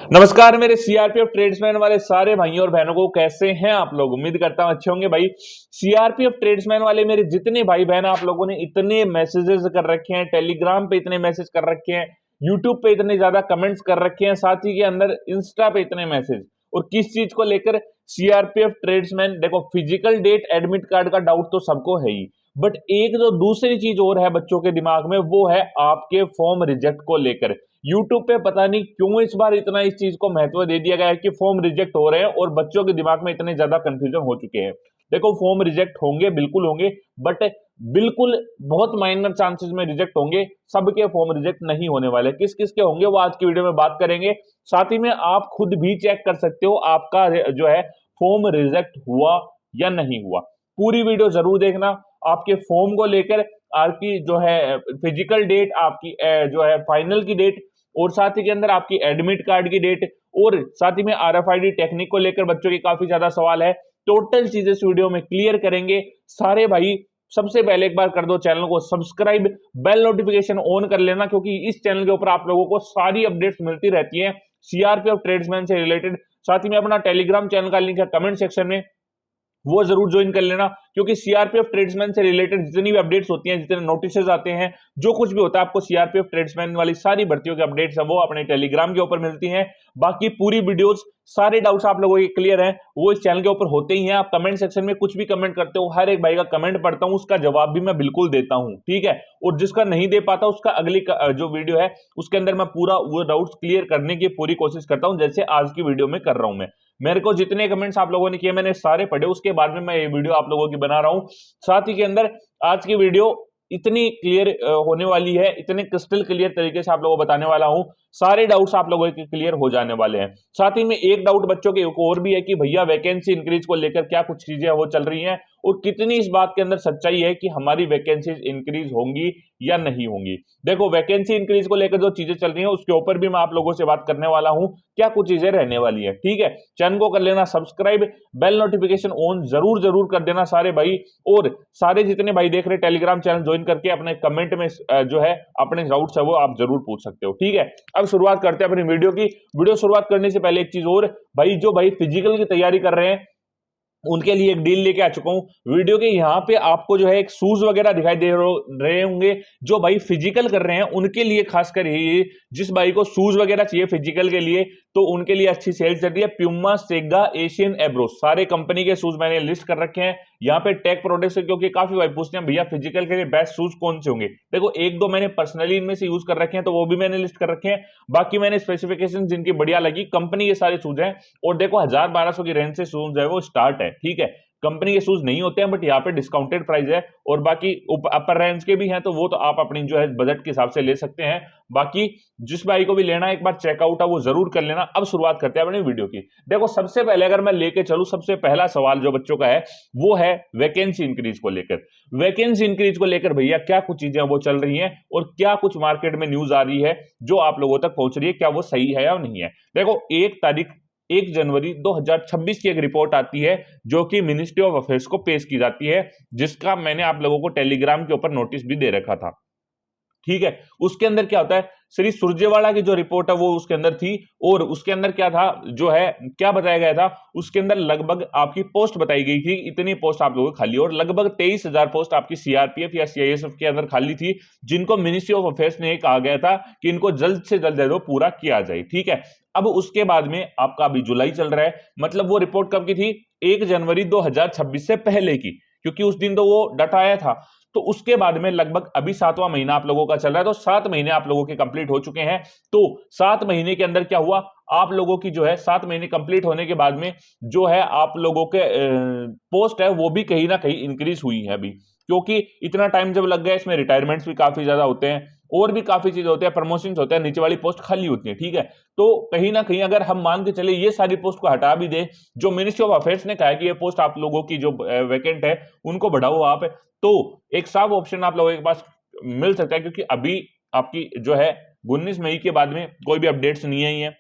नमस्कार मेरे CRPF tradesman वाले सारे भाइयों और बहनों को, कैसे हैं आप लोग। उम्मीद करता हूं अच्छे होंगे भाई। सीआरपीएफ ट्रेड्समैन वाले मेरे जितने भाई बहन, आप लोगों ने इतने मैसेजेस कर रखे हैं, टेलीग्राम पे इतने मैसेज कर रखे हैं, यूट्यूब पे इतने ज्यादा कमेंट्स कर रखे हैं, साथ ही के अंदर इंस्टा पे इतने मैसेज, और किस चीज को लेकर। सीआरपीएफ ट्रेड्समैन देखो, फिजिकल डेट एडमिट कार्ड का डाउट तो सबको है ही, बट एक जो दूसरी चीज और है बच्चों के दिमाग में, वो है आपके फॉर्म रिजेक्ट को लेकर। यूट्यूब पे पता नहीं क्यों इस बार इतना इस चीज को महत्व दे दिया गया है कि फॉर्म रिजेक्ट हो रहे हैं, और बच्चों के दिमाग में इतने ज्यादा कंफ्यूजन हो चुके हैं। देखो, फॉर्म रिजेक्ट होंगे, बिल्कुल होंगे, बट बिल्कुल बहुत माइनर चांसेस में रिजेक्ट होंगे। सबके फॉर्म रिजेक्ट नहीं होने वाले। किस किस के होंगे वो आज की वीडियो में बात करेंगे। साथ ही में आप खुद भी चेक कर सकते हो आपका जो है फॉर्म रिजेक्ट हुआ या नहीं हुआ। पूरी वीडियो जरूर देखना। आपके फॉर्म को लेकर आपकी जो है फिजिकल डेट, आपकी जो है फाइनल की डेट, और साथ ही के अंदर आपकी एडमिट कार्ड की डेट, और साथ ही में आरएफआईडी टेक्निक को लेकर बच्चों की काफी ज्यादा सवाल है। टोटल चीजें इस वीडियो में क्लियर करेंगे सारे भाई। सबसे पहले एक बार कर दो चैनल को सब्सक्राइब, बेल नोटिफिकेशन ऑन कर लेना, क्योंकि इस चैनल के ऊपर आप लोगों को सारी अपडेट्स मिलती रहती हैं सीआरपीएफ ट्रेड्समैन से रिलेटेड। साथ ही में अपना टेलीग्राम चैनल का लिंक है कमेंट सेक्शन में, वो जरूर ज्वाइन कर लेना, क्योंकि सीआरपीएफ ट्रेड्समैन से रिलेटेड जितनी भी अपडेट्स होती हैं, जितने नोटिसेस आते हैं, जो कुछ भी होता है, आपको सीआरपीएफ ट्रेड्समैन वाली सारी भर्तियों की अपडेट्स है वो अपने टेलीग्राम के ऊपर मिलती हैं। बाकी पूरी वीडियोस, सारे डाउट्स आप लोगों के क्लियर हैं वो इस चैनल के ऊपर होते ही हैं। आप कमेंट सेक्शन में कुछ भी कमेंट करते हो, हर एक भाई का कमेंट पढ़ता हूं, उसका जवाब भी मैं बिल्कुल देता हूं, ठीक है। और जिसका नहीं दे पाता, उसका अगली जो वीडियो है उसके अंदर मैं पूरा वो डाउट्स क्लियर करने की पूरी कोशिश करता हूं, जैसे आज की वीडियो में कर रहा हूं मैं। मेरे को जितने कमेंट्स आप लोगों ने किए मैंने सारे पढ़े, उसके बाद में मैं ये वीडियो आप लोगों की बना रहा हूं। साथ ही के अंदर आज की वीडियो इतनी क्लियर होने वाली है, इतने क्रिस्टल क्लियर तरीके से आप लोगों को बताने वाला हूं, सारे डाउट्स आप लोगों के क्लियर हो जाने वाले हैं। साथ ही में एक डाउट बच्चों के और भी है कि भैया वैकेंसी इंक्रीज को लेकर क्या कुछ चीजें वो चल रही हैं, और कितनी इस बात के अंदर सच्चाई है कि हमारी वैकेंसीज इंक्रीज होंगी या नहीं होंगी। देखो, वैकेंसी इंक्रीज को लेकर जो चीजें चल रही हैं उसके ऊपर भी मैं आप लोगों से बात करने वाला हूं, क्या कुछ चीजें रहने वाली है, ठीक है। चैनल को कर लेना सब्सक्राइब, बेल नोटिफिकेशन ऑन जरूर जरूर कर देना सारे भाई। और सारे जितने भाई देख रहे टेलीग्राम चैनल ज्वाइन करके अपने कमेंट में जो है अपने डाउट्स है वो आप जरूर पूछ सकते हो, ठीक है। अब शुरुआत करते हैं अपनी वीडियो की। वीडियो शुरुआत करने से पहले एक चीज और भाई, जो भाई फिजिकल की तैयारी कर रहे हैं उनके लिए एक डील लेके आ चुका हूं। वीडियो के यहाँ पे आपको जो है एक शूज वगैरह दिखाई दे रहे होंगे, जो भाई फिजिकल कर रहे हैं उनके लिए खासकर यही। जिस भाई को शूज वगैरह चाहिए फिजिकल के लिए, तो उनके लिए अच्छी सेल चल रही है। प्यूमा, सेगा, एशियन, एब्रो, सारे कंपनी के शूज मैंने लिस्ट कर रखे हैं यहाँ पे टेक प्रोडक्ट्स से, क्योंकि काफी भाई पूछते हैं भैया फिजिकल के लिए बेस्ट शूज कौन से होंगे। देखो, एक दो मैंने पर्सनली इनमें से यूज कर रखे हैं, तो वो भी मैंने लिस्ट कर रखे हैं। बाकी मैंने स्पेसिफिकेशन जिनकी बढ़िया लगी, कंपनी के सारे शूज हैं। और देखो, 1000-1200 की रेंज से शूज है वो स्टार्ट है, ठीक है। कंपनी के शूज नहीं होते हैं, बट यहाँ पे डिस्काउंटेड प्राइस है। और बाकी अपर रेंज के भी हैं, तो वो तो आप अपनी जो है बजट के हिसाब से ले सकते हैं। बाकी जिस भाई को भी लेना है एक बार चेकआउट है वो जरूर कर लेना। अब शुरुआत करते हैं अपनी वीडियो की। देखो, सबसे पहले अगर मैं लेके चलूं, सबसे पहला सवाल जो बच्चों का है वो है वैकेंसी इंक्रीज को लेकर। वैकेंसी इंक्रीज को लेकर भैया क्या कुछ चीजें वो चल रही हैं, और क्या कुछ मार्केट में न्यूज आ रही है जो आप लोगों तक पहुंच रही है, क्या वो सही है या नहीं है। देखो, 1 जनवरी 2026 की एक रिपोर्ट आती है जो कि मिनिस्ट्री ऑफ अफेयर्स को पेश की जाती है, जिसका मैंने आप लोगों को टेलीग्राम के ऊपर नोटिस भी दे रखा था, ठीक है। उसके अंदर क्या होता है, श्री सुरजेवाला की जो रिपोर्ट है वो उसके अंदर थी। और उसके अंदर क्या था, जो है क्या बताया गया था, उसके अंदर लगभग आपकी पोस्ट बताई गई थी, इतनी पोस्ट आप लोगों को खाली, और लगभग 23,000 पोस्ट आपकी सीआरपीएफ या सीआईएसएफ के अंदर खाली थी, जिनको मिनिस्ट्री ऑफ अफेयर्स ने कहा गया था कि इनको जल्द से जल्द पूरा किया जाए, ठीक है। अब उसके बाद में आपका अभी जुलाई चल रहा है, मतलब वो रिपोर्ट कब की थी, 1 जनवरी 2026 से पहले की, क्योंकि उस दिन तो वो डाटा आया था। तो उसके बाद में लगभग अभी 7वां महीना आप लोगों का चल रहा है, तो 7 महीने आप लोगों के कंप्लीट हो चुके हैं। तो 7 महीने के अंदर क्या हुआ, आप लोगों की जो है 7 महीने कंप्लीट होने के बाद में जो है आप लोगों के पोस्ट है वो भी कहीं ना कहीं इंक्रीज हुई है अभी, क्योंकि इतना टाइम जब लग गया, इसमें रिटायरमेंट्स भी काफी ज्यादा होते हैं, और भी काफी चीजें होते हैं, प्रमोशन होते हैं, नीचे वाली पोस्ट खाली होती है, ठीक है। तो कहीं ना कहीं अगर हम मान के चले ये सारी पोस्ट को हटा भी दे, जो मिनिस्ट्री ऑफ अफेयर्स ने कहा है कि ये पोस्ट आप लोगों की जो वैकेंट है उनको बढ़ाओ आप, तो एक साफ ऑप्शन आप लोगों के पास मिल सकता है, क्योंकि अभी आपकी जो है 19 मई के बाद में कोई भी अपडेट्स नहीं आई है,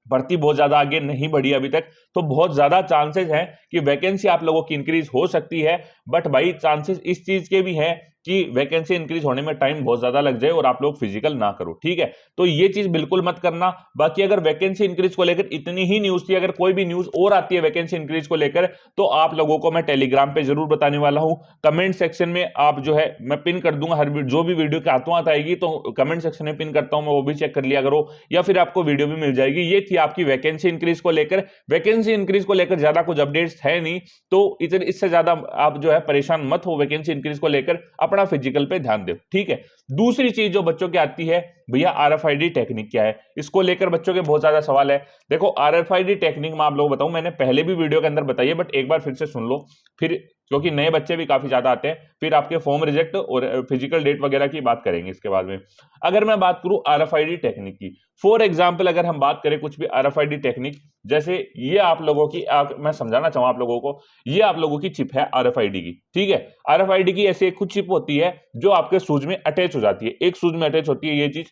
भर्ती बहुत ज्यादा आगे नहीं बढ़ी अभी तक, तो बहुत ज्यादा चांसेस हैं कि वैकेंसी आप लोगों की इंक्रीज हो सकती है। बट भाई चांसेस इस चीज के भी हैं कि वैकेंसी इंक्रीज होने में टाइम बहुत ज्यादा लग जाए और आप लोग फिजिकल ना करो, ठीक है। तो ये चीज बिल्कुल मत करना। बाकी अगर वैकेंसी इंक्रीज को लेकर इतनी ही न्यूज थी, अगर कोई भी न्यूज और आती है वैकेंसी इंक्रीज को लेकर तो आप लोगों को मैं टेलीग्राम पे जरूर बताने वाला हूं। कमेंट सेक्शन में आप जो है मैं पिन कर दूंगा, हर जो भी वीडियो के हाथों हाथ आएगी तो कमेंट सेक्शन में पिन करता हूं मैं, वो भी चेक कर लिया करो, या फिर आपको वीडियो भी मिल जाएगी। ये थी आपकी वैकेंसी इंक्रीज को लेकर। वैकेंसी इंक्रीज को लेकर ज्यादा कुछ अपडेट्स है नहीं, तो इससे ज्यादा आप जो है परेशान मत हो। वैकेंसी इंक्रीज को लेकर अपना फिजिकल पे ध्यान दो, ठीक है। दूसरी चीज जो बच्चों की आती है, भैया आरएफआईडी टेक्निक क्या है, इसको लेकर बच्चों के बहुत ज्यादा सवाल है। देखो आरएफआईडी टेक्निक में आप लोग बताऊं, मैंने पहले भी वीडियो के अंदर बताई है, बट एक बार फिर से सुन लो, फिर क्योंकि नए बच्चे भी काफी ज्यादा आते हैं, फिर आपके फॉर्म रिजेक्ट और फिजिकल डेट वगैरह की बात करेंगे इसके बाद में। अगर मैं बात करूं आरएफआईडी टेक्निक की, फॉर एग्जांपल अगर हम बात करें कुछ भी आरएफआईडी टेक्निक, जैसे ये आप लोगों की मैं समझाना चाहूं आप लोगों को, ये आप लोगों की चिप है आरएफआईडी की, ठीक है। आरएफआईडी की ऐसी एक कुछ चिप होती है जो आपके शूज में अटैच हो जाती है, एक शूज में अटैच होती है ये चीज।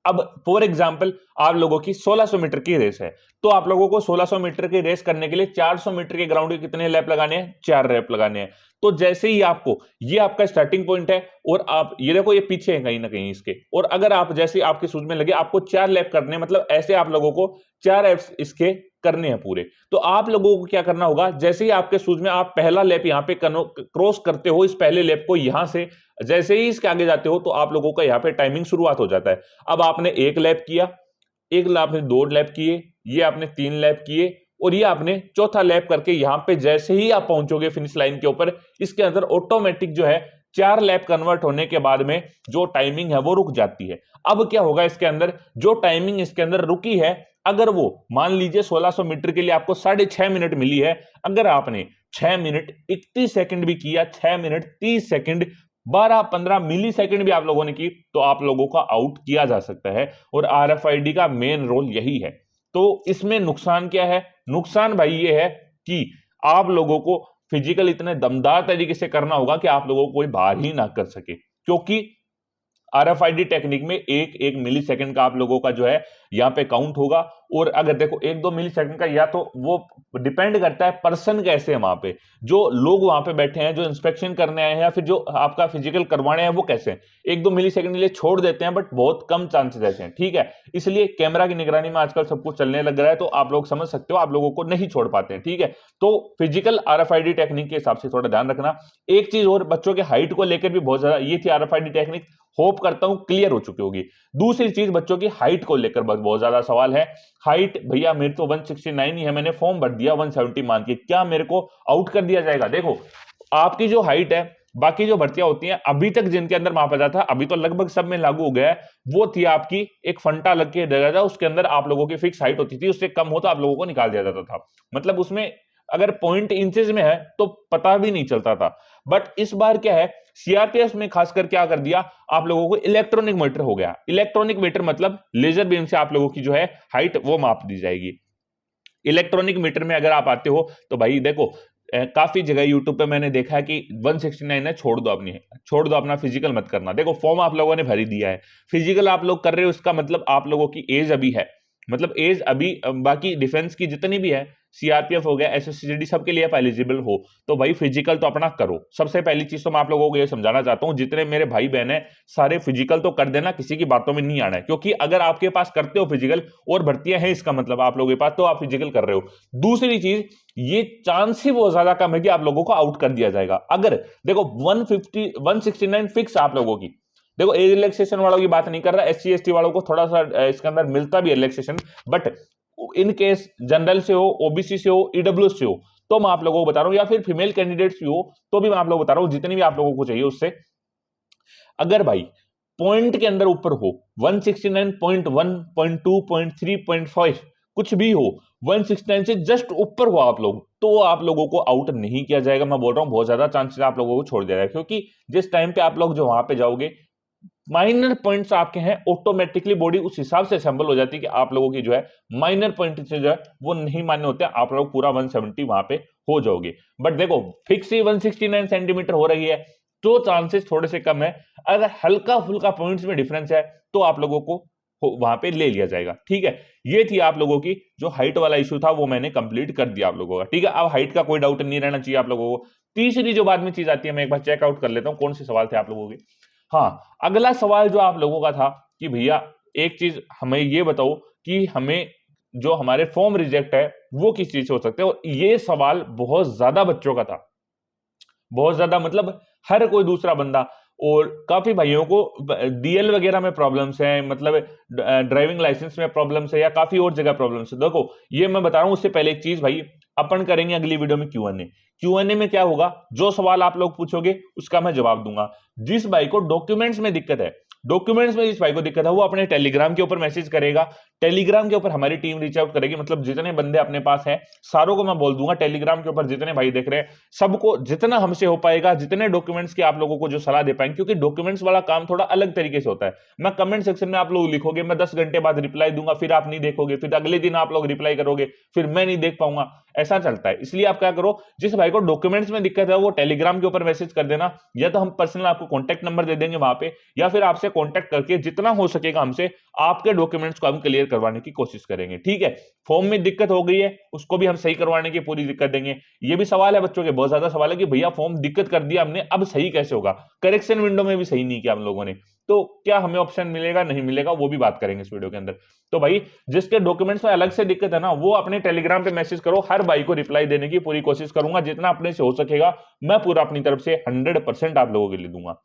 अब फॉर एग्जांपल आप लोगों की 1600 मीटर की रेस है, तो आप लोगों को 1600 मीटर की रेस करने के लिए 400 मीटर के ग्राउंड के कितने लैप लगाने हैं, 4 लैप लगाने हैं। तो जैसे ही आपको, ये आपका स्टार्टिंग पॉइंट है और आप ये देखो ये पीछे है कहीं ना कहीं इसके, और अगर आप जैसे आपके शूज में लगे आपको 4 लैप करने हैं, मतलब ऐसे आप लोगों को 4 लैप्स इसके करने हैं पूरे। तो आप लोगों को क्या करना होगा, जैसे ही आपके शूज में आप पहला लैप यहां पे क्रॉस करते हो, इस पहले लैप को यहां से जैसे ही इसके आगे जाते हो तो आप लोगों का यहाँ पे टाइमिंग शुरुआत हो जाता है। अब आपने एक लैप किया, एक आपने 2 लैप किए, ये आपने 3 लैप किए, और ये आपने चौथा लैप करके यहां पे जैसे ही आप पहुंचोगे फिनिश लाइन के ऊपर, इसके अंदर ऑटोमेटिक जो है 4 लैप कन्वर्ट होने के बाद में जो टाइमिंग है वो रुक जाती है। अब क्या होगा इसके अंदर, जो टाइमिंग इसके अंदर रुकी है, अगर वो मान लीजिए 1600 मीटर के लिए आपको 6.5 मिनट मिली है, अगर आपने 6 मिनट 31 सेकंड भी किया, 6 मिनट 30 सेकंड 12-15 मिली सेकंड भी आप लोगों ने की, तो आप लोगों का आउट किया जा सकता है। और आरएफआईडी का मेन रोल यही है। तो इसमें नुकसान क्या है, नुकसान भाई ये है कि आप लोगों को फिजिकल इतने दमदार तरीके से करना होगा कि आप लोगों को कोई बाहर ही ना कर सके, क्योंकि आरएफआईडी टेक्निक में एक एक मिली सेकंड का आप लोगों का जो है यहां पे काउंट होगा। और अगर देखो 1-2 मिली सेकंड का, या तो वो डिपेंड करता है पर्सन कैसे है वहां पे, जो लोग वहां पे बैठे हैं, जो इंस्पेक्शन करने आए हैं या फिर जो आपका फिजिकल करवाने हैं वो कैसे हैं। 1-2 मिली सेकंड के लिए छोड़ देते हैं, बट बहुत कम चांसेस ऐसे हैं, ठीक है। इसलिए कैमरा की निगरानी में आजकल सब कुछ चलने लग रहा है, तो आप लोग समझ सकते हो, आप लोगों को नहीं छोड़ पाते हैं, ठीक है। तो फिजिकल आरएफआईडी टेक्निक के हिसाब से थोड़ा ध्यान रखना। एक चीज और, बच्चों के हाइट को लेकर भी बहुत ज्यादा, ये थी आरएफआईडी टेक्निक, होप करता हूं क्लियर हो चुकी होगी। दूसरी चीज, बच्चों की हाइट को लेकर बहुत ज्यादा सवाल है। हाइट भैया मेरे तो 169 ही है, मैंने फॉर्म भर दिया 170 मान के, क्या मेरे को आउट कर दिया जाएगा। देखो आपकी जो हाइट है, बाकी जो भर्तियां होती हैं अभी तक जिनके अंदर मापा जाता था, अभी तो लगभग सब में लागू हो गया है, वो थी आपकी एक फंटा लग के दे था, उसके अंदर आप लोगों की फिक्स हाइट होती थी, उससे कम हो तो आप लोगों को निकाल दिया जाता था। मतलब उसमें अगर पॉइंट इंचेस में है तो पता भी नहीं चलता था। बट इस बार क्या है, सीआरपीएफ में खासकर क्या कर दिया, आप लोगों को इलेक्ट्रॉनिक मीटर हो गया। इलेक्ट्रॉनिक मीटर मतलब लेजर बीम से आप लोगों की जो है हाइट वो माप दी जाएगी। इलेक्ट्रॉनिक मीटर में अगर आप आते हो तो भाई देखो, काफी जगह यूट्यूब पे मैंने देखा है कि 169 है, छोड़ दो अपना फिजिकल मत करना। देखो फॉर्म आप लोगों ने भरी दिया है, फिजिकल आप लोग कर रहे हो, इसका मतलब आप लोगों की एज अभी है, मतलब एज अभी बाकी डिफेंस की जितनी भी है, सीआरपीएफ हो गया, एसएससीजीडी, सबके लिए आप एलिजिबल हो, तो भाई फिजिकल तो अपना करो। सबसे पहली चीज तो मैं आप लोगों को ये समझाना चाहता हूं, जितने मेरे भाई बहन है सारे फिजिकल तो कर देना, किसी की बातों में नहीं आना है, क्योंकि अगर आपके पास करते हो फिजिकल और भर्तियां हैं, इसका मतलब आप लोगों के पास तो आप फिजिकल कर रहे हो। दूसरी चीज, ये चांस ही बहुत ज्यादा कम है कि आप लोगों को आउट कर दिया जाएगा। अगर देखो 150 169 फिक्स आप लोगों की, देखो एज रिलैक्सेशन वालों की बात नहीं कर रहा, एससी एसटी वालों को थोड़ा सा इसके अंदर मिलता भी है relaxation, but in case general से हो, ओबीसी से हो, ईडब्ल्यूएस से हो, तो मैं आप लोगों को बता रहा हूं, या फिर फीमेल कैंडिडेट्स भी हो तो भी मैं आप लोगों को बता रहा हूं, जितनी भी आप लोगों को चाहिए उससे, अगर भाई पॉइंट के अंदर ऊपर हो 169.1, 0.2, 0.3, 0.5 कुछ भी हो, 169 से जस्ट ऊपर हो आप लोग, तो आप लोगों को आउट नहीं किया जाएगा। मैं बोल रहा हूं बहुत ज्यादा चांसेस आप लोगों को छोड़ दिया जाएगा, क्योंकि जिस टाइम पे आप लोग जो वहां पे जाओगे, माइनर पॉइंट्स आपके हैं, ऑटोमेटिकली बॉडी उस हिसाब से असेंबल हो जाती है कि आप लोगों की जो है माइनर पॉइंट से जो है वो नहीं मान्य होते, आप लोग पूरा 170 वहां पे हो जाओगे। बट देखो फिक्स ही 169 सेंटीमीटर हो रही है, तो चांसेस थोड़े से कम है। अगर हल्का फुल्का पॉइंट्स में डिफरेंस है तो आप लोगों को वहां पे ले लिया जाएगा। ठीक है, ये थी आप लोगों की जो हाइट वाला इशू था वो मैंने कंप्लीट कर दिया आप लोगों का। ठीक है, अब हाइट का कोई डाउट नहीं रहना चाहिए आप लोगों को। तीसरी जो बाद में चीज आती है, मैं एक बार चेकआउट कर लेता हूं कौन से सवाल थे आप लोगों के। हाँ, अगला सवाल जो आप लोगों का था कि भैया एक चीज हमें ये बताओ कि हमें जो हमारे फॉर्म रिजेक्ट है वो किस चीज से हो सकते हैं, और ये सवाल बहुत ज्यादा बच्चों का था, बहुत ज्यादा, मतलब हर कोई दूसरा बंदा, और काफी भाइयों को डीएल वगैरह में प्रॉब्लम्स हैं, मतलब ड्राइविंग लाइसेंस में प्रॉब्लम्स है, या काफी और जगह प्रॉब्लम्स है। देखो ये मैं बता रहा हूं, उससे पहले एक चीज भाई, अपन करेंगे अगली वीडियो में क्यूएनए। क्यूएनए में क्या होगा, जो सवाल आप लोग पूछोगे उसका मैं जवाब दूंगा। जिस भाई को डॉक्यूमेंट्स में दिक्कत है, डॉक्यूमेंट्स में जिस भाई को दिक्कत है, वो अपने टेलीग्राम के ऊपर मैसेज करेगा, टेलीग्राम के ऊपर हमारी टीम रीच आउट करेगी, मतलब जितने बंदे अपने पास हैं सारों को मैं बोल दूंगा, टेलीग्राम के ऊपर जितने भाई देख रहे हैं सबको जितना हमसे हो पाएगा, जितने डॉक्यूमेंट्स की आप लोगों को जो सलाह दे पाएंगे, क्योंकि डॉक्यूमेंट्स वाला काम थोड़ा अलग तरीके से होता है। मैं कमेंट सेक्शन में आप लोग लिखोगे, मैं 10 घंटे बाद रिप्लाई दूंगा, फिर आप नहीं देखोगे, फिर अगले दिन आप लोग रिप्लाई करोगे, फिर मैं नहीं देख पाऊंगा, ऐसा चलता है। इसलिए आप क्या करो, जिस भाई को डॉक्यूमेंट्स में दिक्कत है वो टेलीग्राम के ऊपर मैसेज कर देना, या तो हम पर्सनल आपको कॉन्टैक्ट नंबर दे देंगे वहां पे, या फिर आपसे कॉन्टैक्ट करके जितना हो सकेगा हमसे आपके डॉक्यूमेंट्स को हम क्लियर करवाने की कोशिश करेंगे। ठीक है, फॉर्म में दिक्कत हो गई है उसको भी हम सही करवाने की पूरी दिक्कत देंगे। ये भी सवाल है बच्चों के, बहुत ज्यादा सवाल है कि भैया फॉर्म दिक्कत कर दिया हमने, अब सही कैसे होगा, करेक्शन विंडो में भी सही नहीं किया हम लोगों ने, तो क्या हमें ऑप्शन मिलेगा नहीं मिलेगा, वो भी बात करेंगे इस वीडियो के अंदर। तो भाई जिसके डॉक्यूमेंट्स में अलग से दिक्कत है ना, वो अपने टेलीग्राम पे मैसेज करो, हर भाई को रिप्लाई देने की पूरी कोशिश करूंगा, जितना अपने से हो सकेगा मैं पूरा अपनी तरफ से 100% आप लोगों के लिए दूंगा।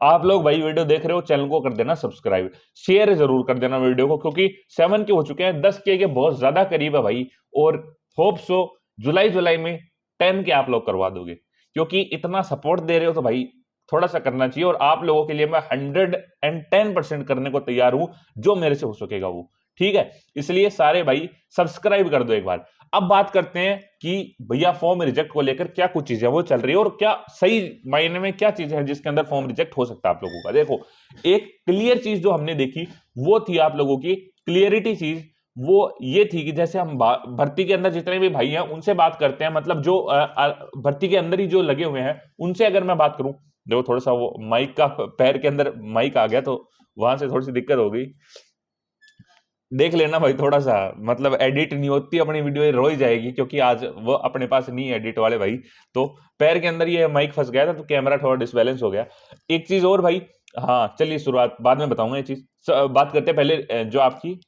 आप लोग भाई वीडियो देख रहे हो, चैनल को कर देना सब्सक्राइब, शेयर जरूर कर देना वीडियो को, क्योंकि 7 के हो चुके हैं, 10 के बहुत ज्यादा करीब है भाई, और होप सो जुलाई में 10 के आप लोग करवा दोगे, क्योंकि इतना सपोर्ट दे रहे हो तो भाई थोड़ा सा करना चाहिए, और आप लोगों के लिए मैं 110% करने को तैयार हूं, जो मेरे से हो सकेगा वो। ठीक है, इसलिए सारे भाई सब्सक्राइब कर दो एक बार। अब बात करते हैं कि भैया फॉर्म रिजेक्ट को लेकर क्या कुछ चीजें वो चल रही है, और क्या सही मायने में क्या चीजें हैं जिसके अंदर फॉर्म रिजेक्ट हो सकता है आप लोगों का। देखो एक क्लियर चीज जो हमने देखी वो थी आप लोगों की क्लियरिटी चीज, वो ये थी कि जैसे हम भर्ती के अंदर जितने भी भाई हैं उनसे बात करते हैं, मतलब जो भर्ती के अंदर ही जो लगे हुए हैं उनसे अगर मैं बात करूं, देखो थोड़ा सा वो माइक का पैर के अंदर माइक आ गया तो वहां से थोड़ी सी दिक्कत हो गई, देख लेना भाई, थोड़ा सा मतलब एडिट नहीं होती अपनी वीडियो, ये रो ही जाएगी, क्योंकि आज वो अपने पास नहीं एडिट वाले भाई, तो पैर के अंदर ये माइक फंस गया था तो कैमरा थोड़ा डिसबैलेंस हो गया। एक चीज और भाई, हाँ चलिए शुरुआत बाद में बताऊंगा ये चीज, बात करते हैं पहले जो आपकी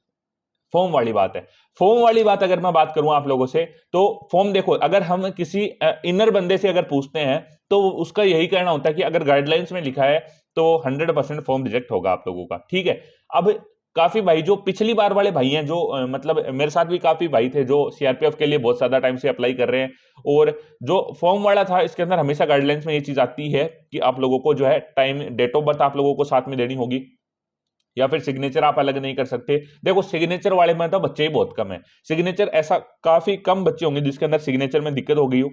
फॉर्म वाली बात है। फॉर्म वाली बात अगर मैं बात करूं आप लोगों से, तो फॉर्म देखो, अगर हम किसी इनर बंदे से अगर पूछते हैं तो उसका यही कहना होता है कि अगर गाइडलाइंस में लिखा है तो 100% फॉर्म रिजेक्ट होगा आप लोगों का। ठीक है, अब काफी भाई जो पिछली बार वाले भाई हैं, जो मतलब मेरे साथ भी काफी भाई थे जो सीआरपीएफ के लिए बहुत ज्यादा टाइम से अप्लाई कर रहे हैं, और जो फॉर्म वाला था इसके अंदर हमेशा गाइडलाइंस में ये चीज आती है कि आप लोगों को जो है टाइम, डेट ऑफ बर्थ आप लोगों को साथ में देनी होगी, या फिर सिग्नेचर आप अलग नहीं कर सकते। देखो सिग्नेचर वाले में तो बच्चे ही बहुत कम है, सिग्नेचर ऐसा काफी कम बच्चे होंगे जिसके अंदर सिग्नेचर में दिक्कत हो गई हो,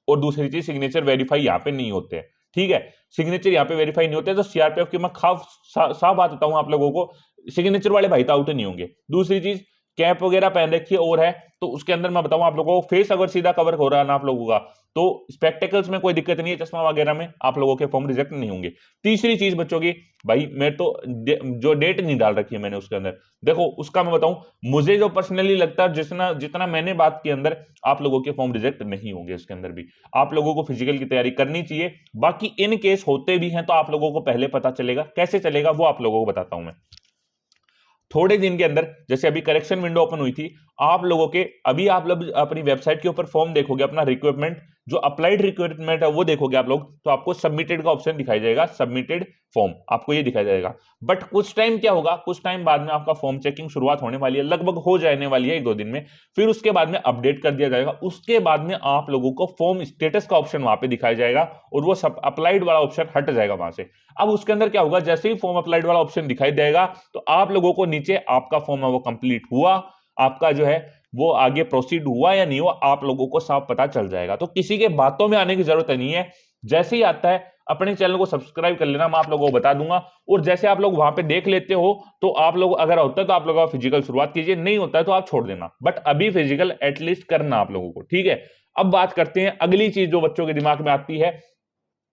और दूसरी चीज सिग्नेचर वेरीफाई यहाँ पे नहीं होते हैं। ठीक है, सिग्नेचर यहाँ पे वेरीफाई नहीं होते, तो सीआरपीएफ की मैं साफ बात बताऊं आप लोगों को, सिग्नेचर वाले भाई तो आउट नहीं होंगे। दूसरी चीज कैप वगैरह पहन रखी है और है, तो उसके अंदर मैं बताऊं आप लोगों को, फेस अगर सीधा कवर हो रहा है ना आप लोगों का, तो स्पेक्टिकल्स में कोई दिक्कत नहीं है, चश्मा वगैरह में आप लोगों के फॉर्म रिजेक्ट नहीं होंगे। तीसरी चीज बच्चों की, भाई मैं तो जो डेट नहीं डाल रखी है मैंने उसके अंदर, देखो उसका मैं बताऊं, मुझे जो पर्सनली लगता है, जितना जितना मैंने बात के अंदर, आप लोगों के फॉर्म रिजेक्ट नहीं होंगे इसके अंदर भी। आप लोगों को फिजिकल की तैयारी करनी चाहिए, बाकी इन केस होते भी हैं तो आप लोगों को पहले पता चलेगा, कैसे चलेगा वो आप लोगों को बताता हूं मैं। थोड़े दिन के अंदर, जैसे अभी करेक्शन विंडो ओपन हुई थी, आप लोगों के अभी आप लोग अपनी वेबसाइट के ऊपर फॉर्म देखोगे, अपना रिक्वायरमेंट जो अप्लाइड रिक्वायरमेंट है वो देखोगे आप लोग, तो आपको सबमिटेड का ऑप्शन दिखाई जाएगा, सबमिटेड फॉर्म आपको ये दिखाई जाएगा। बट कुछ टाइम क्या होगा, कुछ टाइम बाद में आपका फॉर्म चेकिंग शुरुआत होने वाली है, लगभग हो जाने वाली है 1-2 दिन में, फिर उसके बाद में अपडेट कर दिया जाएगा, उसके बाद में आप लोगों को फॉर्म स्टेटस का ऑप्शन वहां पे दिखाया जाएगा, और वो सब अप्लाइड वाला ऑप्शन हट जाएगा वहां से। अब उसके अंदर क्या होगा, जैसे ही फॉर्म अप्लाइड वाला ऑप्शन दिखाई देगा तो आप लोगों को नीचे आपका फॉर्म है वो कंप्लीट हुआ, आपका जो है वो आगे प्रोसीड हुआ या नहीं हुआ, आप लोगों को साफ पता चल जाएगा। तो किसी के बातों में आने की जरूरत नहीं है, जैसे ही आता है अपने चैनल को सब्सक्राइब कर लेना, मैं आप लोगों को बता दूंगा, और जैसे आप लोग वहां पे देख लेते हो तो आप लोग अगर होता है तो आप लोग फिजिकल शुरुआत कीजिए, नहीं होता है तो आप छोड़ देना, बट अभी फिजिकल एटलीस्ट करना आप लोगों को। ठीक है, अब बात करते हैं अगली चीज जो बच्चों के दिमाग में आती है,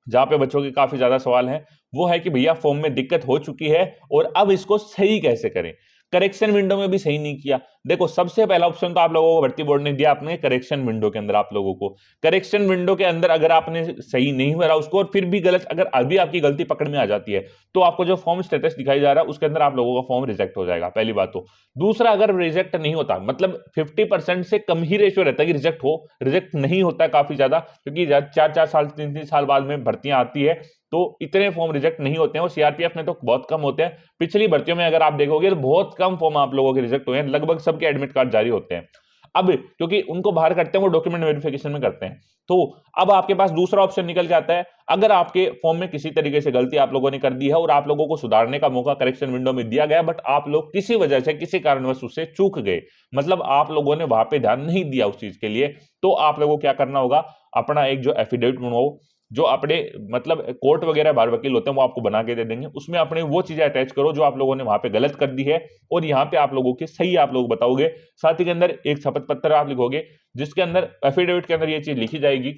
जहां पे बच्चों के काफी ज्यादा सवाल हैं वो है कि भैया फॉर्म में दिक्कत हो चुकी है और अब इसको सही कैसे करें। करेक्शन विंडो में भी सही नहीं किया। देखो सबसे पहला ऑप्शन तो आप लोगों को भर्ती बोर्ड ने दिया अपने करेक्शन विंडो के अंदर, आप लोगों को करेक्शन विंडो के अंदर अगर आपने सही नहीं भरा उसको और फिर भी गलत, अगर अभी आपकी गलती पकड़ में आ जाती है तो आपको जो फॉर्म स्टेटस दिखाई जा रहा है उसके अंदर आप लोगों का फॉर्म रिजेक्ट हो जाएगा, पहली बात तो। दूसरा, अगर रिजेक्ट नहीं होता, मतलब 50% से कम ही रेशियो रहता है कि रिजेक्ट हो, रिजेक्ट नहीं होता है काफी ज्यादा, क्योंकि 4-4 साल 3-3 साल बाद में भर्तियां आती है तो इतने फॉर्म रिजेक्ट नहीं होते हैं, और सीआरपीएफ में तो बहुत कम होते हैं। पिछली भर्तियों में अगर आप देखोगे तो बहुत कम फॉर्म आप लोगों के रिजेक्ट हुए हैं, लगभग सबके एडमिट कार्ड जारी होते हैं। अब क्योंकि उनको बाहर करते हैं वो डॉक्यूमेंट वेरिफिकेशन में करते हैं, तो अब आपके पास दूसरा ऑप्शन निकल के आता है। अगर आपके फॉर्म में किसी तरीके से गलती आप लोगों ने कर दी है और आप लोगों को सुधारने का मौका करेक्शन विंडो में दिया गया, बट आप लोग किसी वजह से किसी कारणवश उससे चूक गए, मतलब आप लोगों ने वहां पे ध्यान नहीं दिया उस चीज के लिए, तो आप लोगों को क्या करना होगा, अपना एक जो एफिडेविट बनवाओ, जो अपने मतलब कोर्ट वगैरह बाहर वकील होते हैं वो आपको बना के दे देंगे, उसमें अपने वो चीजें अटैच करो जो आप लोगों ने वहां पे गलत कर दी है और यहाँ पे आप लोगों की सही आप लोग बताओगे। साथ ही के अंदर एक शपथ पत्र आप लिखोगे जिसके अंदर एफिडेविट के अंदर ये चीज लिखी जाएगी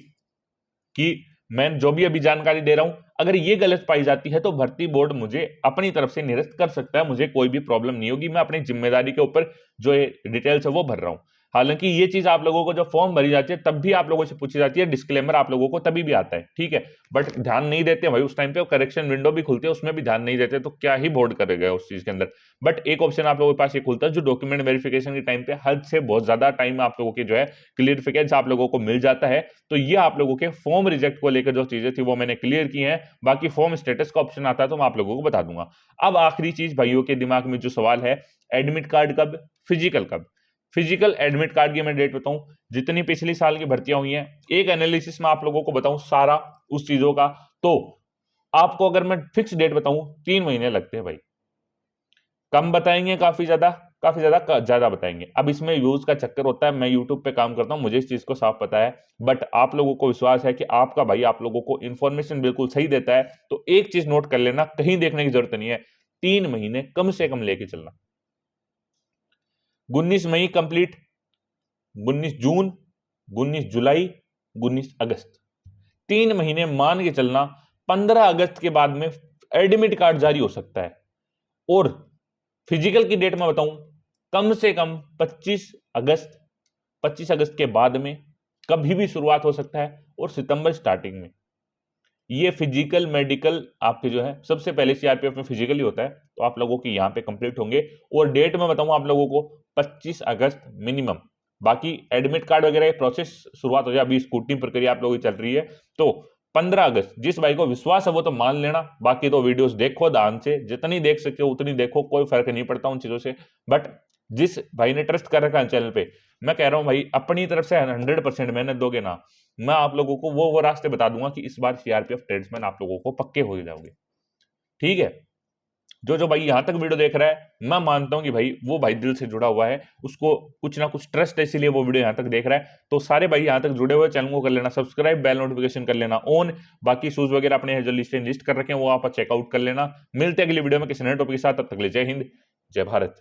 कि मैं जो भी अभी जानकारी दे रहा हूं अगर ये गलत पाई जाती है तो भर्ती बोर्ड मुझे अपनी तरफ से निरस्त कर सकता है, मुझे कोई भी प्रॉब्लम नहीं होगी, मैं अपनी जिम्मेदारी के ऊपर जो डिटेल्स है वो भर रहा हूं। हालांकि ये चीज आप लोगों को जब फॉर्म भरी जाती है तब भी आप लोगों से पूछी जाती है, डिस्क्लेमर आप लोगों को तभी भी आता है, ठीक है, बट ध्यान नहीं देते भाई उस टाइम पे, करेक्शन विंडो भी खुलती है उसमें भी ध्यान नहीं देते, तो क्या ही बोर्ड करेगा उस चीज के अंदर। बट एक ऑप्शन आप लोगों के पास ये खुलता है जो डॉक्यूमेंट वेरिफिकेशन के टाइम पे हद से बहुत ज्यादा टाइम आप लोगों के जो है क्लियरिफिकेशन आप लोगों को मिल जाता है। तो ये आप लोगों के फॉर्म रिजेक्ट को लेकर जो चीजें थी वो मैंने क्लियर की हैं, बाकी फॉर्म स्टेटस का ऑप्शन आता है तो मैं आप लोगों को बता दूंगा। अब आखिरी चीज भाइयों के दिमाग में जो सवाल है, एडमिट कार्ड कब, फिजिकल कब। फिजिकल एडमिट कार्ड की मैं डेट बताऊं, जितनी पिछली साल की भर्तियां हुई हैं एक एनालिसिस में आप लोगों को बताऊं सारा उस चीजों का, तो आपको अगर मैं फिक्स डेट बताऊं 3 महीने लगते हैं भाई, कम बताएंगे काफी ज्यादा बताएंगे। अब इसमें व्यूज का चक्कर होता है, मैं यूट्यूब पे काम करता हूं मुझे इस चीज को साफ पता है, बट आप लोगों को विश्वास है कि आपका भाई आप लोगों को इंफॉर्मेशन बिल्कुल सही देता है, तो एक चीज नोट कर लेना, कहीं देखने की जरूरत नहीं है, 3 महीने कम से कम लेके चलना। 19 मई कंप्लीट, 19 जून, 19 जुलाई, 19 अगस्त, 3 महीने मान के चलना। 15 अगस्त के बाद में एडमिट कार्ड जारी हो सकता है, और फिजिकल की डेट में बताऊं कम से कम 25 अगस्त, 25 अगस्त के बाद में कभी भी शुरुआत हो सकता है, और सितंबर स्टार्टिंग में। ये फिजिकल मेडिकल आपके जो है सबसे पहले सीआरपीएफ में फिजिकल ही होता है, तो आप लोगों की यहाँ पे कंप्लीट होंगे। और डेट में बताऊं आप लोगों को 25 अगस्त मिनिमम, बाकी एडमिट कार्ड वगैरह प्रोसेस शुरुआत हो जाए, अभी स्कूटनी प्रक्रिया आप लोगों की चल रही है, तो 15 अगस्त जिस भाई को विश्वास है वो तो मान लेना, बाकी तो वीडियोस देखो ध्यान से, जितनी देख सकते हो उतनी देखो, कोई फर्क नहीं पड़ता उन चीजों से। बट जिस भाई ने ट्रस्ट कर रखा है चैनल पे, मैं कह रहा हूं भाई अपनी तरफ से 100% मेहनत दोगे ना, मैं आप लोगों को वो रास्ते बता दूंगा कि इस बार सीआरपीएफ ट्रेड्समैन आप लोगों को पक्के हो जाओगे, ठीक है। जो जो भाई यहां तक वीडियो देख रहा है मैं मानता हूं कि भाई वो भाई दिल से जुड़ा हुआ है, उसको कुछ ना कुछ ट्रस्ट है इसीलिए वो वीडियो यहां तक देख रहा है। तो सारे भाई यहां तक जुड़े हुए चैनल को कर लेना सब्सक्राइब, बेल नोटिफिकेशन कर लेना ऑन, बाकी शूज वगैरह अपने जो लिस्ट कर रखे हैं वो आप चेकआउट कर लेना। मिलते हैं अगली वीडियो में किसी नए टॉपिक के साथ, तब तक के लिए जय हिंद, जय भारत।